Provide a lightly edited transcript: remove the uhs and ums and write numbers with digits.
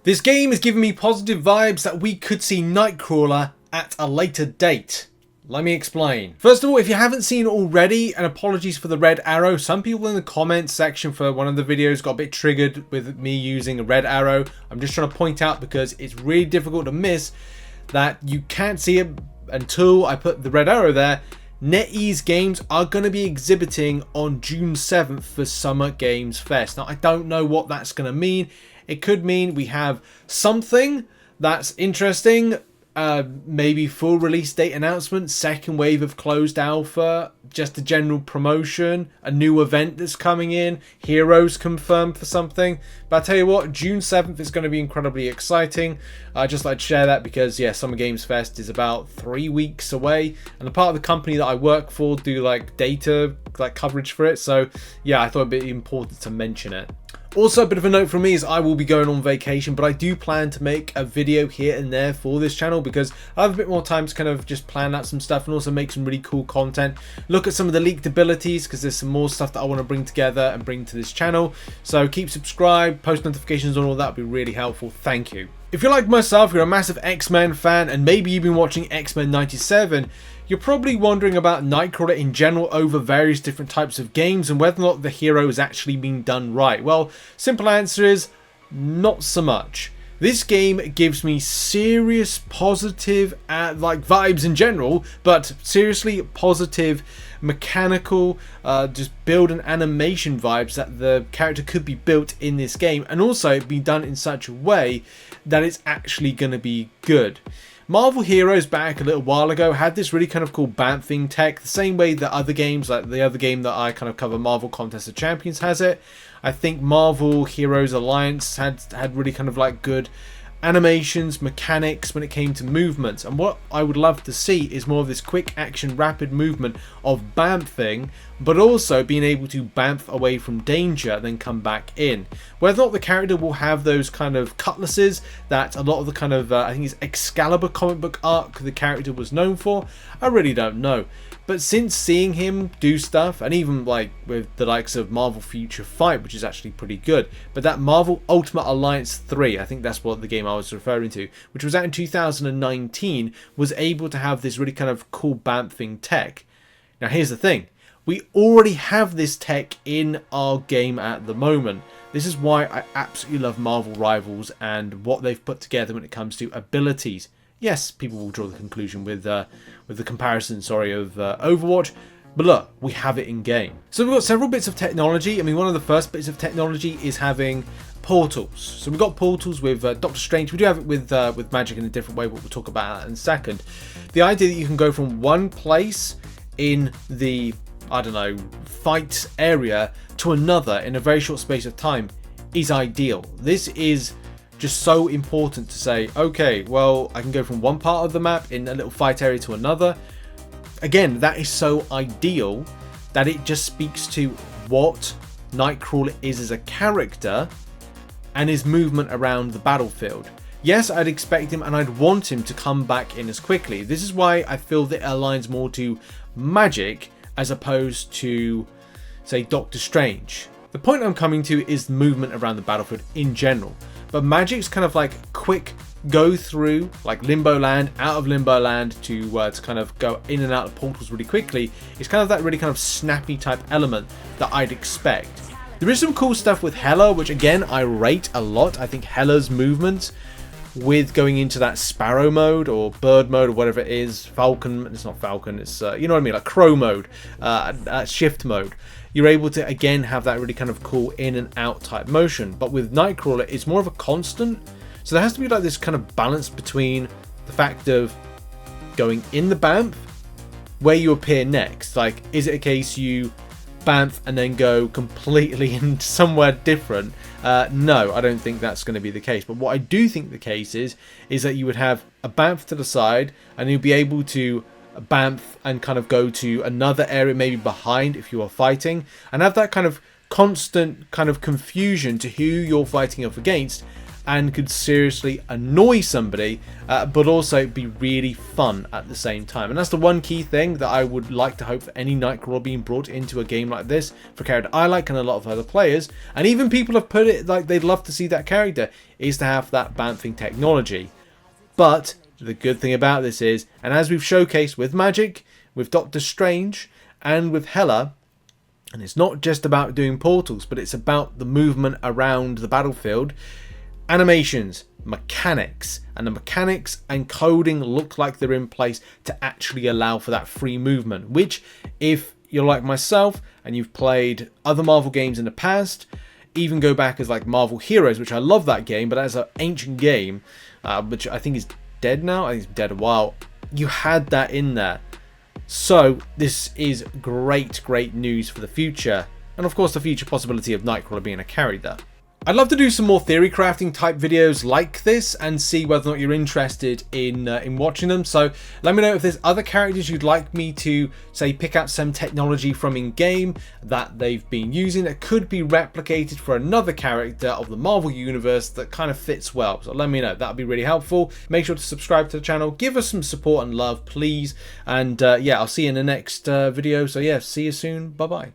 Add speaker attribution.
Speaker 1: This game is giving me positive vibes that we could see Nightcrawler at a later date. Let me explain. First of all, if you haven't seen it already, and apologies for the red arrow, some people in the comments section for one of the videos got a bit triggered with me using a red arrow. I'm just trying to point out because it's really difficult to miss that you can't see it until I put the red arrow there. NetEase Games are going to be exhibiting on June 7th for Summer Games Fest. Now, I don't know what that's going to mean. It could mean we have something that's interesting, maybe full release date announcement, second wave of closed alpha, just a general promotion, a new event that's coming in, heroes confirmed for something. But I tell you what, June 7th is going to be incredibly exciting. I just like to share that because, yeah, Summer Games Fest is about 3 weeks away, and the part of the company that I work for do like data coverage for it. So yeah, I thought it'd be important to mention it. Also, a bit of a note from me is I will be going on vacation, but I do plan to make a video here and there for this channel because I have a bit more time to kind of just plan out some stuff and also make some really cool content. Look at some of the leaked abilities because there's some more stuff that I want to bring together and bring to this channel. So keep subscribed, post notifications on all that would be really helpful. Thank you. If you're like myself, you're a massive X-Men fan and maybe you've been watching X-Men 97, you're probably wondering about Nightcrawler in general over various different types of games and whether or not the hero is actually being done right. Well, simple answer is not so much. This game gives me serious positive vibes in general, but seriously positive mechanical just build and animation vibes that the character could be built in this game, and also be done in such a way that it's actually going to be good. Marvel Heroes back a little while ago had this really kind of cool bamfing tech, the same way that other games, like the other game that I kind of cover, Marvel Contest of Champions, has it. I think Marvel Heroes Alliance had really kind of like good animations, mechanics when it came to movements, and what I would love to see is more of this quick action, rapid movement of bamfing, but also being able to bamf away from danger then come back in. Whether or not the character will have those kind of cutlasses that a lot of the kind of I think it's Excalibur comic book arc the character was known for, I really don't know. But since seeing him do stuff, and even like with the likes of Marvel Future Fight, which is actually pretty good, but that Marvel Ultimate Alliance 3, I think that's what the game I was referring to, which was out in 2019, was able to have this really kind of cool bamfing tech. Now here's the thing, we already have this tech in our game at the moment. This is why I absolutely love Marvel Rivals and what they've put together when it comes to abilities. Yes, people will draw the conclusion with the comparison, of Overwatch, but look, we have it in game. So we've got several bits of technology. I mean, one of the first bits of technology is having portals. So we've got portals with Doctor Strange. We do have it with Magik in a different way, but we'll talk about that in a second. The idea that you can go from one place in the, I don't know, fight area to another in a very short space of time is ideal. This is just so important to say, okay, well, I can go from one part of the map in a little fight area to another. Again, that is so ideal that it just speaks to what Nightcrawler is as a character and his movement around the battlefield. Yes, I'd expect him and I'd want him to come back in as quickly. This is why I feel that it aligns more to Magik as opposed to, say, Doctor Strange. The point I'm coming to is movement around the battlefield in general. But Magik's kind of like quick go through, like Limbo Land, out of Limbo Land to kind of go in and out of portals really quickly. It's kind of that really kind of snappy type element that I'd expect. There is some cool stuff with Hela, which again I rate a lot. I think Hela's movement with going into that Sparrow mode or Bird mode or whatever it is, Falcon, it's not Falcon, it's you know what I mean, like Crow mode, Shift mode. You're able to again have that really kind of cool in and out type motion, but with Nightcrawler it's more of a constant, so there has to be like this kind of balance between the fact of going in the bamf, where you appear next. Like, is it a case you bamf and then go completely into somewhere different? No, I don't think that's going to be the case, but what I do think the case is that you would have a bamf to the side and you'll be able to bamf and kind of go to another area maybe behind if you are fighting, and have that kind of constant kind of confusion to who you're fighting up against, and could seriously annoy somebody, but also be really fun at the same time. And that's the one key thing that I would like to hope for any Nightcrawler being brought into a game like this, for a character I like and a lot of other players, and even people have put it like they'd love to see that character, is to have that bamfing technology. But the good thing about this is, and as we've showcased with Magik, with Doctor Strange, and with Hela, and it's not just about doing portals, but it's about the movement around the battlefield, animations, mechanics, and the mechanics and coding look like they're in place to actually allow for that free movement, which, if you're like myself and you've played other Marvel games in the past, even go back as like Marvel Heroes, which I love that game, but as an ancient game, which I think is dead now, I think it's dead a while, you had that in there. So this is great news for the future, and of course the future possibility of Nightcrawler being a character. I'd love to do some more theory crafting type videos like this and see whether or not you're interested in watching them. So let me know if there's other characters you'd like me to, say, pick out some technology from in-game that they've been using that could be replicated for another character of the Marvel Universe that kind of fits well. So let me know, that would be really helpful. Make sure to subscribe to the channel, give us some support and love, please. And yeah, I'll see you in the next video. So yeah, see you soon. Bye-bye.